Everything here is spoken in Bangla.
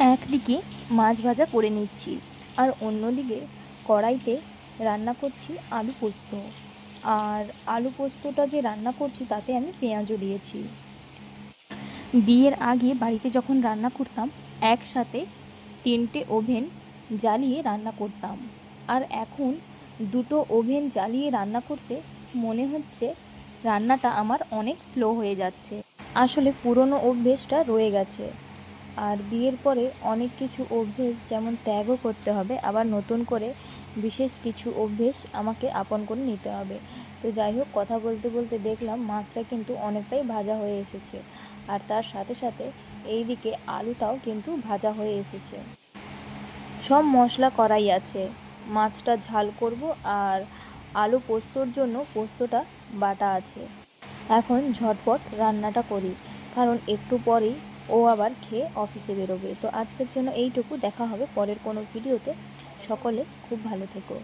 একদিকে মাছ ভাজা করে নিচ্ছি আর অন্যদিকে কড়াইতে রান্না করছি আলু পোস্ত। আর আলু পোস্তটা যে রান্না করছি তাতে আমি পেঁয়াজও দিয়েছি। বিয়ের আগে বাড়িতে যখন রান্না করতাম একসাথে 3টে ওভেন জ্বালিয়ে রান্না করতাম, আর এখন 2টো ওভেন জ্বালিয়ে রান্না করতে মনে হচ্ছে রান্নাটা আমার অনেক স্লো হয়ে যাচ্ছে। আসলে পুরনো অভ্যেসটা রয়ে গেছে, আর বিয়ের পরে অনেক কিছু অভ্যেস যেমন ত্যাগও করতে হবে, আবার নতুন করে বিশেষ কিছু অভ্যেস আমাকে আপন করে নিতে হবে। তো যাই হোক, কথা বলতে বলতে দেখলাম মাছটা কিন্তু অনেকটাই ভাজা হয়ে এসেছে, আর তার সাথে সাথে এই দিকে আলুটাও কিন্তু ভাজা হয়ে এসেছে। সব মশলা করাই আছে, মাছটা ঝাল করব আর আলু পোস্তর জন্য পোস্তটা বাটা আছে। এখন ঝটপট রান্নাটা করি, কারণ একটু পরেই ও আবার খেয়ে অফিসে বেরোবে। তো আজকের জন্য এইটুকু, দেখা হবে পরের কোনো ভিডিওতে। সকলে খুব ভালো থেকো।